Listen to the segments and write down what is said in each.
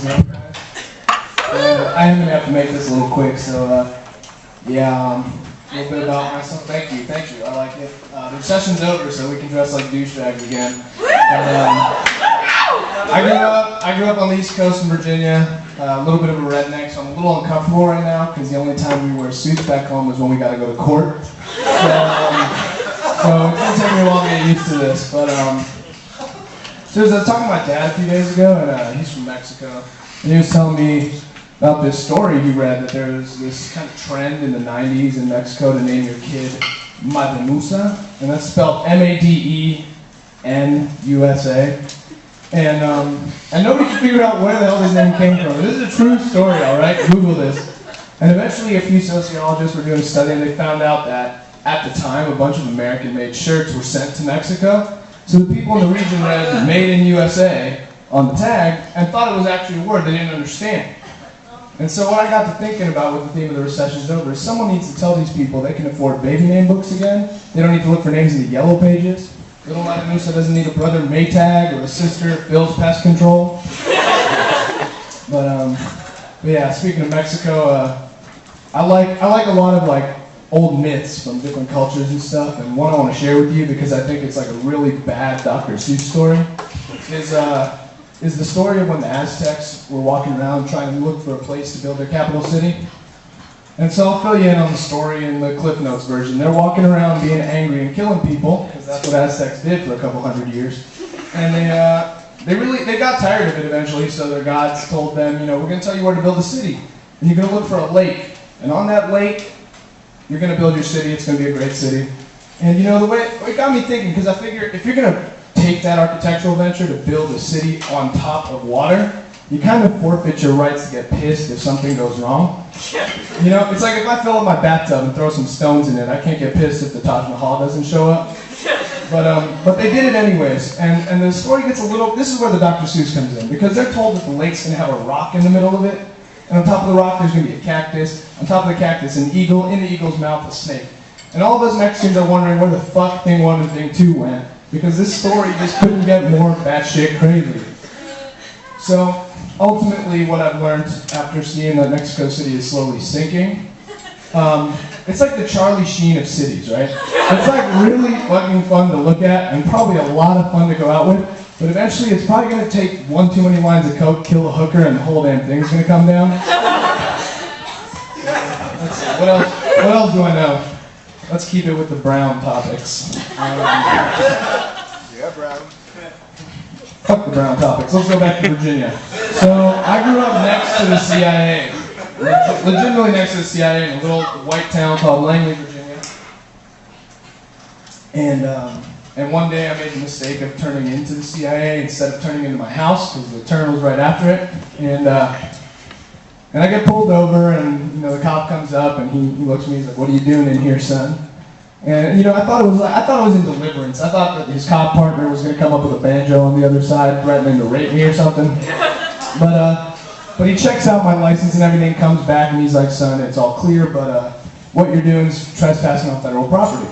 ago, guys. I am going to have to make this a little quick, so yeah, a little bit about myself. Thank you, I like it. The recession's over, so we can dress like douchebags again. And, I grew up on the East Coast in Virginia, a little bit of a redneck, so I'm a little uncomfortable right now, because the only time we wear suits back home was when we got to go to court. So it's going to take me a while to get used to this, but so I was talking to my dad a few days ago, and he's from Mexico, and he was telling me about this story he read, that there was this kind of trend in the 90s in Mexico to name your kid Mademusa, and that's spelled Madenusa, and nobody could figure out where the hell this name came from. This is a true story, all right? Google this. And eventually a few sociologists were doing a study, and they found out that at the time a bunch of American-made shirts were sent to Mexico. So the people in the region read "Made in USA" on the tag and thought it was actually a word they didn't understand. And so what I got to thinking about with the theme of the recession is over is someone needs to tell these people they can afford baby name books again. They don't need to look for names in the yellow pages. Little Mademusa doesn't need a brother Maytag or a sister Phil's Pest Control. But yeah, speaking of Mexico, I like a lot of like old myths from different cultures and stuff, and one I want to share with you because I think it's like a really bad Dr. Seuss story, is the story of when the Aztecs were walking around trying to look for a place to build their capital city. And so I'll fill you in on the story in the Cliff Notes version. They're walking around being angry and killing people, because that's what Aztecs did for a couple hundred years. And they got tired of it eventually, so their gods told them, you know, we're going to tell you where to build a city. And you're going to look for a lake. And on that lake, you're going to build your city. It's going to be a great city. And you know, the way it got me thinking, because I figure if you're going to take that architectural venture to build a city on top of water, you kind of forfeit your rights to get pissed if something goes wrong. You know, it's like if I fill up my bathtub and throw some stones in it, I can't get pissed if the Taj Mahal doesn't show up. But they did it anyways, and the story gets a little, this is where the Dr. Seuss comes in, because they're told that the lake's going to have a rock in the middle of it, and on top of the rock there's going to be a cactus, on top of the cactus an eagle, in the eagle's mouth a snake. And all of us Mexicans are wondering where the fuck thing 1 and thing 2 went, because this story just couldn't get more batshit crazy. So, ultimately what I've learned after seeing that Mexico City is slowly sinking, it's like the Charlie Sheen of cities, right? It's like really fucking fun to look at and probably a lot of fun to go out with, but eventually it's probably going to take one too many lines of coke, kill a hooker, and the whole damn thing's going to come down. Let's see, what else do I know? Let's keep it with the brown topics. Yeah, brown. Fuck the brown topics. Let's go back to Virginia. So I grew up next to the CIA. Legitimately next to the CIA in a little white town called Langley, Virginia. And one day I made the mistake of turning into the CIA instead of turning into my house, because the turn was right after it. And I get pulled over, and you know the cop comes up and he looks at me. He's like, "What are you doing in here, son?" And you know, I thought it was in Deliverance. I thought that his cop partner was going to come up with a banjo on the other side, threatening to rape me or something. But he checks out my license and everything, comes back, and he's like, "Son, it's all clear, but what you're doing is trespassing on federal property.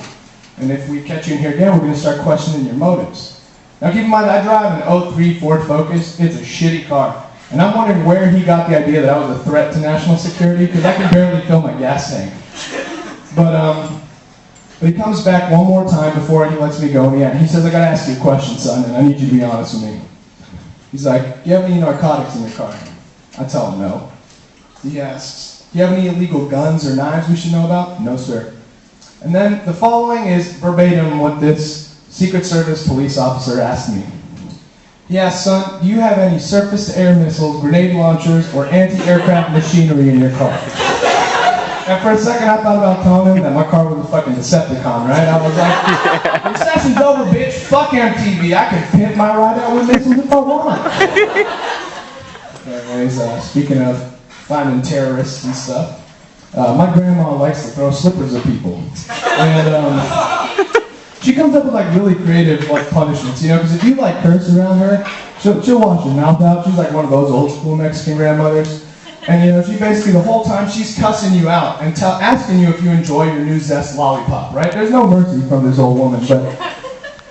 And if we catch you in here again, we're going to start questioning your motives." Now keep in mind, I drive an 03 Ford Focus. It's a shitty car. And I'm wondering where he got the idea that I was a threat to national security, because I can barely fill my gas tank. But he comes back one more time before he lets me go, and he says, "I gotta ask you a question, son, and I need you to be honest with me." He's like, "Do you have any narcotics in your car?" I tell him no. He asks, "Do you have any illegal guns or knives we should know about?" "No, sir." And then the following is verbatim what this Secret Service police officer asked me. He asked, "Son, do you have any surface-to-air missiles, grenade launchers, or anti-aircraft machinery in your car?" And for a second I thought about telling him that my car was a fucking Decepticon, right? I was like, "Recession's over, bitch. Fuck MTV. I can pimp my ride out with missiles if I want." Anyways, speaking of finding terrorists and stuff, my grandma likes to throw slippers at people. And she comes up with like really creative like punishments, you know, because if you like curse around her, she'll wash your mouth out. She's like one of those old school Mexican grandmothers. And you know, she basically the whole time she's cussing you out and asking you if you enjoy your new Zest lollipop, right? There's no mercy from this old woman, but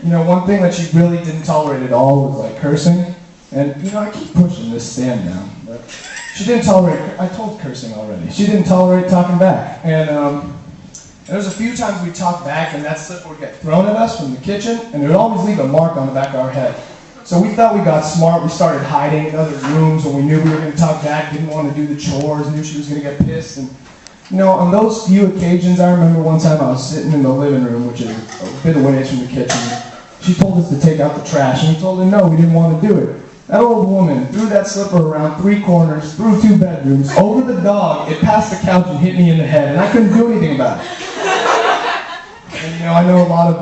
you know, one thing that she really didn't tolerate at all was like cursing. And, I keep pushing this stand down. But she didn't tolerate, I told cursing already. She didn't tolerate talking back. And there was a few times we talked back and that slipper would get thrown at us from the kitchen, and it would always leave a mark on the back of our head. So we thought we got smart. We started hiding in other rooms when we knew we were going to talk back, didn't want to do the chores, knew she was going to get pissed. And, on those few occasions, I remember one time I was sitting in the living room, which is a bit away from the kitchen. She told us to take out the trash, and we told her no, we didn't want to do it. That old woman threw that slipper around 3 corners, through 2 bedrooms, over the dog, it passed the couch and hit me in the head, and I couldn't do anything about it. And I know a lot of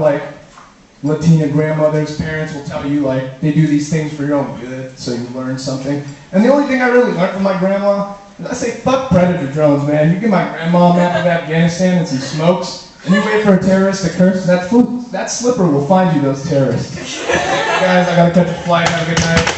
Latina grandmothers, parents will tell you they do these things for your own good, so you learn something. And the only thing I really learned from my grandma is I say, fuck predator drones, man. You give my grandma a map of Afghanistan and some smokes, and you wait for a terrorist to curse, that slipper will find you those terrorists. Guys, I gotta catch a flight. Have a good night.